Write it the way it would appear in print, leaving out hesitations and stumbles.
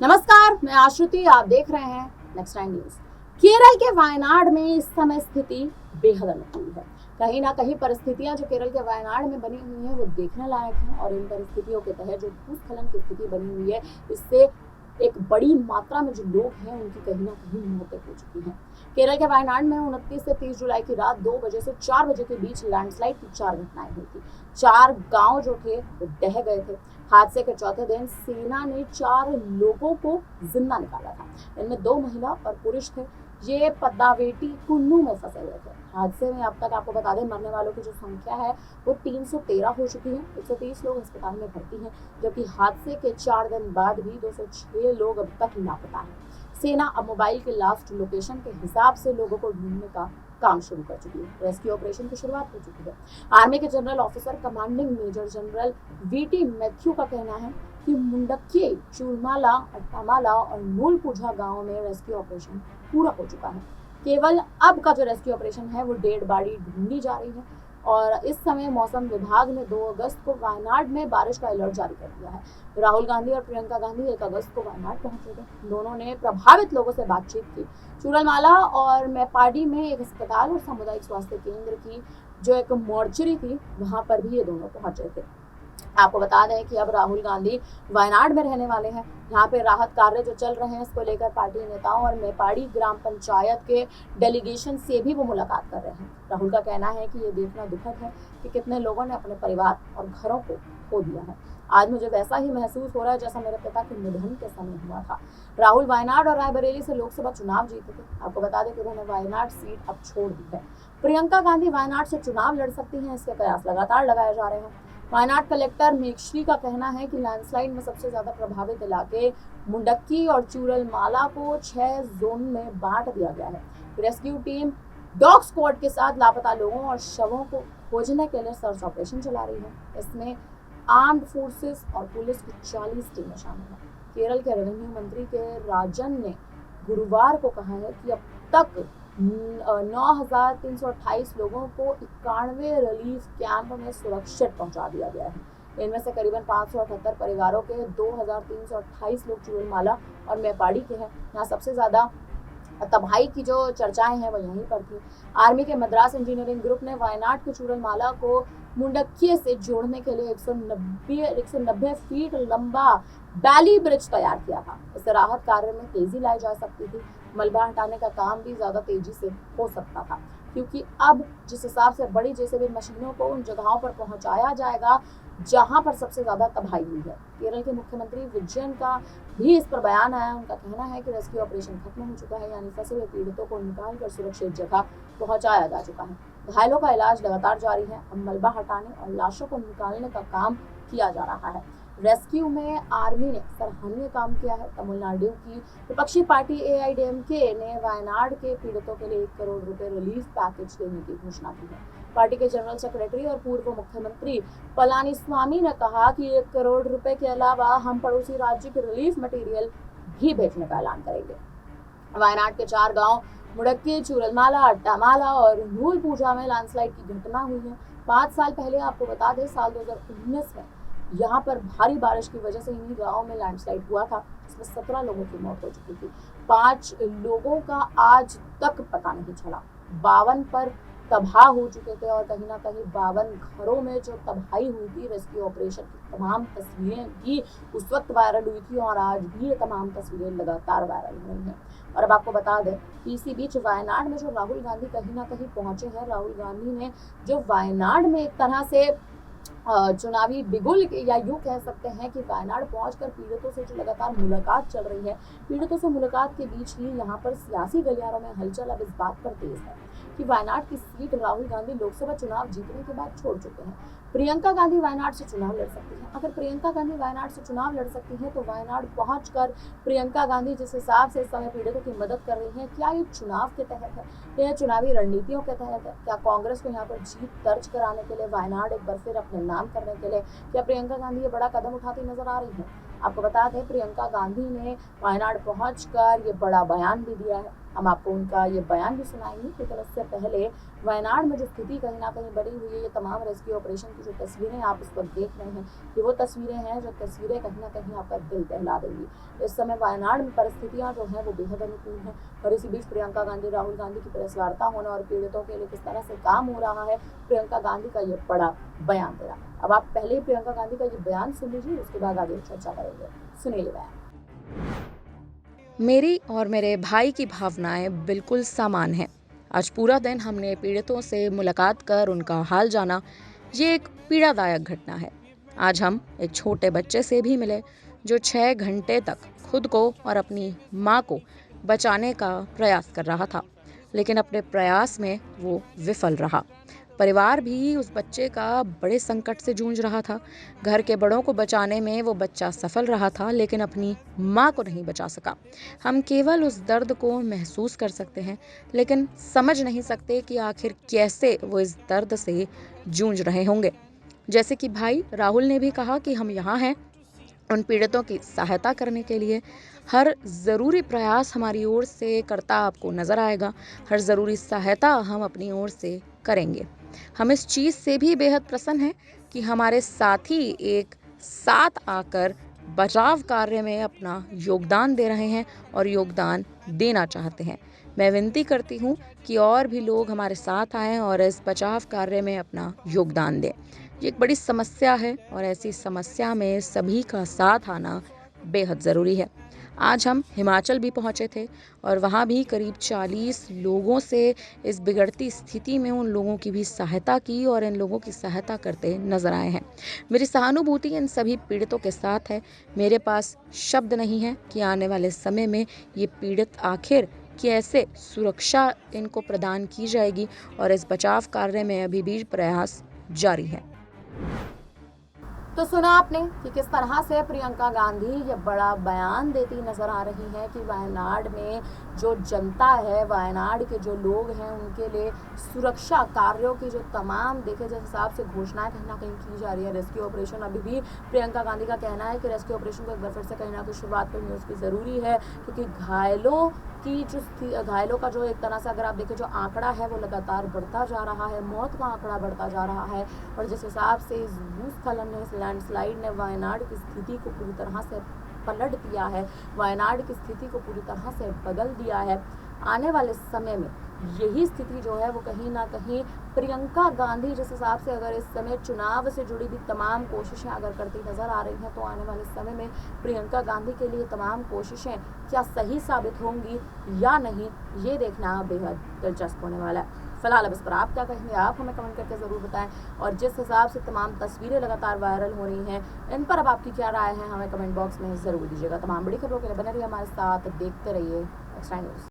नमस्कार, मैं आश्रुति। आप देख रहे हैं नेक्स्ट टाइम न्यूज। केरल के वायनाड में इस समय स्थिति बेहद अनुकूल है। कहीं ना कहीं परिस्थितियां जो केरल के वायनाड में बनी हुई हैं वो देखने लायक हैं और इन परिस्थितियों के तहत जो भूस्खलन की स्थिति बनी हुई है, इससे एक बड़ी मात्रा में जो लोग हैं उनकी कहीं ना कहीं मौतें हो चुकी हैं। केरल के वायनाड में 29 से 30 जुलाई की रात 2 बजे से 4 बजे के बीच लैंडस्लाइड की 4 घटनाएं हुई थी। 4 गांव जो थे वो ढह गए थे। हादसे के चौथे दिन सेना ने 4 लोगों को जिंदा निकाला था। इनमें 2 महिला और पुरुष थे। ये पद्दावेटी कुन्नू में फंसे हुए थे। हादसे में अब तक आपको बता दें, मरने वालों की जो संख्या है वो 313 हो चुकी है। 130 लोग अस्पताल में भर्ती हैं, जबकि हादसे के 4 दिन बाद भी 206 लोग अब तक लापता हैं। सेना अब मोबाइल के लास्ट लोकेशन के हिसाब से लोगों को ढूंढने का काम शुरू कर चुकी है। रेस्क्यू ऑपरेशन की शुरुआत हो चुकी है। आर्मी के general officer commanding major general VT Mathew का कहना है कि मुंडक्की, चूरमाला, अट्टामाला और नूलपुझा गांव में रेस्क्यू ऑपरेशन पूरा हो चुका है। केवल अब का जो रेस्क्यू ऑपरेशन है वो डेड बॉडी ढूंढी जा रही है। और इस समय मौसम विभाग ने 2 अगस्त को वायनाड में बारिश का अलर्ट जारी कर दिया है। राहुल गांधी और प्रियंका गांधी 1 अगस्त को वायनाड पहुंचे थे। दोनों ने प्रभावित लोगों से बातचीत की। चूरलमाला और मेपाडी में एक अस्पताल और सामुदायिक स्वास्थ्य केंद्र की जो एक मोर्चरी थी, वहां पर भी ये दोनों पहुंचे थे। आपको बता दें कि अब राहुल गांधी वायनाड में रहने वाले हैं। यहाँ पे राहत कार्य जो चल रहे हैं, इसको लेकर पार्टी नेताओं और मेपाड़ी ग्राम पंचायत के डेलीगेशन से भी वो मुलाकात कर रहे हैं। राहुल का कहना है कि ये देखना दुखद है कि कितने लोगों ने अपने परिवार और घरों को खो दिया है। आज मुझे वैसा ही महसूस हो रहा है जैसा मेरे पिता के निधन के समय हुआ था। राहुल वायनाड और रायबरेली से लोकसभा चुनाव जीते थे। आपको बता दें कि उन्होंने वायनाड सीट अब छोड़ दी है। प्रियंका गांधी वायनाड से चुनाव लड़ सकती हैं, इसके प्रयास लगातार लगाए जा रहे हैं। वायनाड कलेक्टर मेघश्री का कहना है कि लैंडस्लाइड में सबसे ज्यादा प्रभावित इलाके मुंडक्की और चूरलमाला को 6 जोन में बांट दिया गया है। रेस्क्यू टीम डॉग स्क्वाड के साथ लापता लोगों और शवों को खोजने के लिए सर्च ऑपरेशन चला रही है। इसमें आर्म्ड फोर्सेस और पुलिस की 40 टीमें शामिल हैं। केरल के रेवेन्यू मंत्री के राजन ने गुरुवार को कहा है कि अब तक 9,328 लोगों को 91 रिलीफ कैंप में सुरक्षित पहुंचा दिया गया है। इनमें से करीबन 578 परिवारों के 2,328 लोग चूरलमाला और मेपाड़ी के हैं। यहाँ सबसे ज्यादा तबाही की जो चर्चाएं हैं वो यहीं पर थी। आर्मी के मद्रास इंजीनियरिंग ग्रुप ने वायनाड के चूरलमाला को मुंडक्की से जोड़ने के लिए 190 फीट लंबा बैली ब्रिज तैयार किया था। इससे राहत कार्य में तेजी लाई जा सकती थी। मलबा हटाने का काम भी ज्यादा तेजी से हो सकता था, क्योंकि अब जिस हिसाब से बड़ी जेसीबी मशीनों को उन जगहों पर पहुंचाया जाएगा जहां पर सबसे ज्यादा तबाही हुई है। केरल के मुख्यमंत्री विजयन का भी इस पर बयान आया। उनका कहना है कि रेस्क्यू ऑपरेशन खत्म हो चुका है, यानी फंसे हुए पीड़ितों को निकालकर सुरक्षित जगह पहुंचाया जा चुका है। घायलों का इलाज लगातार जारी है। अब मलबा हटाने और लाशों को निकालने का काम किया जा रहा है। रेस्क्यू में आर्मी ने सराहनीय काम किया है। तमिलनाडु की विपक्षी पार्टी एआईडीएमके ने वायनाड के पीड़ितों के लिए 1 करोड़ रुपए रिलीफ पैकेज देने की घोषणा की है। पार्टी के जनरल सेक्रेटरी और पूर्व मुख्यमंत्री पलानीस्वामी ने कहा कि 1 करोड़ रुपए के अलावा हम पड़ोसी राज्य के रिलीफ मटेरियल भी भेजने का ऐलान करेंगे। वायनाड के 4 गांव मुडक्की, चूरलमाला, अट्टामाला और नूलपुझा में लैंडस्लाइड की घटना हुई है। 5 साल पहले आपको बता दें, साल 2019 में यहाँ पर भारी बारिश की वजह से इन्हीं गाँव में लैंडस्लाइड हुआ था, जिसमें 17 लोगों की मौत हो चुकी थी। 5 लोगों का आज तक पता नहीं चला। 52 पर तबाह हो चुके थे और कहीं ना कहीं 52 घरों में जो तबाही हुई थी, रेस्क्यू ऑपरेशन की तमाम तस्वीरें भी उस वक्त वायरल हुई थी और आज भी ये तमाम तस्वीरें लगातार वायरल हुई हैं। और अब आपको बता दें कि इसी बीच वायनाड में जो राहुल गांधी कहीं ना कहीं पहुंचे हैं, राहुल गांधी ने जो वायनाड में एक तरह से चुनावी बिगुल या यूं कह सकते हैं कि वायनाड पहुंचकर पीड़ितों से जो लगातार मुलाकात चल रही है, पीड़ितों से मुलाकात के बीच ही यहाँ पर सियासी गलियारों में हलचल अब इस बात पर तेज है कि वायनाड की सीट राहुल गांधी लोकसभा चुनाव जीतने के बाद छोड़ चुके हैं। प्रियंका गांधी वायनाड से चुनाव लड़ सकती हैं। अगर प्रियंका गांधी वायनाड से चुनाव लड़ सकती हैं तो वायनाड पहुंचकर प्रियंका गांधी जिस हिसाब से इस समय पीड़ितों की मदद कर रही हैं, क्या ये चुनाव के तहत है, यह चुनावी रणनीतियों के तहत है? क्या कांग्रेस को यहाँ पर जीत दर्ज कराने के लिए, वायनाड एक बार फिर अपने नाम करने के लिए, क्या प्रियंका गांधी ये बड़ा कदम उठाती नजर आ रही है? आपको बता दें, प्रियंका गांधी ने वायनाड पहुंचकर ये बड़ा बयान भी दिया है। हम आपको उनका ये बयान भी सुनाएंगे, लेकिन उससे पहले वायनाड में जो स्थिति कहीं ना कहीं बनी हुई है, ये तमाम रेस्क्यू ऑपरेशन की जो तस्वीरें आप इस वक्त देख रहे हैं, ये वो तस्वीरें हैं जो तस्वीरें कहीं ना कहीं आपका दिल दहला देंगी। इस समय वायनाड में परिस्थितियां जो हैं वो बेहद अनुकूल हैं, और इसी बीच प्रियंका गांधी राहुल गांधी की प्रेस वार्ता होना और पीड़ितों के लिए किस तरह से काम हो रहा है, प्रियंका गांधी का ये बड़ा बयान दे रहा। अब आप पहले ही प्रियंका गांधी का ये बयान सुन लीजिए, उसके बाद आगे चर्चा करेंगे। सुनिए ये बयान। मेरी और मेरे भाई की भावनाएं बिल्कुल समान हैं। आज पूरा दिन हमने पीड़ितों से मुलाकात कर उनका हाल जाना। ये एक पीड़ादायक घटना है। आज हम एक छोटे बच्चे से भी मिले जो 6 घंटे तक खुद को और अपनी माँ को बचाने का प्रयास कर रहा था, लेकिन अपने प्रयास में वो विफल रहा। परिवार भी उस बच्चे का बड़े संकट से जूझ रहा था। घर के बड़ों को बचाने में वो बच्चा सफल रहा था, लेकिन अपनी माँ को नहीं बचा सका। हम केवल उस दर्द को महसूस कर सकते हैं, लेकिन समझ नहीं सकते कि आखिर कैसे वो इस दर्द से जूझ रहे होंगे। जैसे कि भाई राहुल ने भी कहा कि हम यहाँ हैं उन पीड़ितों की सहायता करने के लिए। हर ज़रूरी प्रयास हमारी ओर से करता आपको नज़र आएगा। हर ज़रूरी सहायता हम अपनी ओर से करेंगे। हम इस चीज़ से भी बेहद प्रसन्न हैं कि हमारे साथी एक साथ आकर बचाव कार्य में अपना योगदान दे रहे हैं और योगदान देना चाहते हैं। मैं विनती करती हूँ कि और भी लोग हमारे साथ आएं और इस बचाव कार्य में अपना योगदान दें। ये एक बड़ी समस्या है और ऐसी समस्या में सभी का साथ आना बेहद ज़रूरी है। आज हम हिमाचल भी पहुंचे थे और वहां भी करीब 40 लोगों से इस बिगड़ती स्थिति में उन लोगों की भी सहायता की और इन लोगों की सहायता करते नजर आए हैं। मेरी सहानुभूति इन सभी पीड़ितों के साथ है। मेरे पास शब्द नहीं है कि आने वाले समय में ये पीड़ित आखिर कैसे सुरक्षा इनको प्रदान की जाएगी, और इस बचाव कार्य में अभी भी प्रयास जारी है। तो सुना आपने कि किस तरह से प्रियंका गांधी ये बड़ा बयान देती नजर आ रही हैं कि वायनाड में जो जनता है, वायनाड के जो लोग हैं, उनके लिए सुरक्षा कार्यों की जो तमाम देखे जिस हिसाब से घोषणाएं कहीं ना कहीं की जा रही है, रेस्क्यू ऑपरेशन अभी भी प्रियंका गांधी का कहना है कि रेस्क्यू ऑपरेशन को एक बार फिर से कहीं ना कहीं शुरुआत करनी उसकी ज़रूरी है, क्योंकि घायलों का जो एक तरह से अगर आप देखें जो आंकड़ा है वो लगातार बढ़ता जा रहा है, मौत का आंकड़ा बढ़ता जा रहा है। और जिस हिसाब से इस भूस्खलन ने, इस लैंडस्लाइड ने वायनाड की स्थिति को पूरी तरह से पलट दिया है, वायनाड की स्थिति को पूरी तरह से बदल दिया है। आने वाले समय में यही स्थिति जो है वो कहीं ना कहीं प्रियंका गांधी जिस हिसाब से अगर इस समय चुनाव से जुड़ी भी तमाम कोशिशें अगर करती नजर आ रही हैं, तो आने वाले समय में प्रियंका गांधी के लिए तमाम कोशिशें क्या सही साबित होंगी या नहीं, ये देखना बेहद दिलचस्प होने वाला है। फिलहाल अब इस पर आप क्या कहेंगे, आप हमें कमेंट करके ज़रूर बताएं। और जिस हिसाब से तमाम तस्वीरें लगातार वायरल हो रही हैं, इन पर अब आपकी क्या राय है, हमें कमेंट बॉक्स में ज़रूर दीजिएगा। तमाम बड़ी खबरों के लिए बने रहिए हमारे साथ, देखते रहिए एक्स्ट्रा न्यूज़।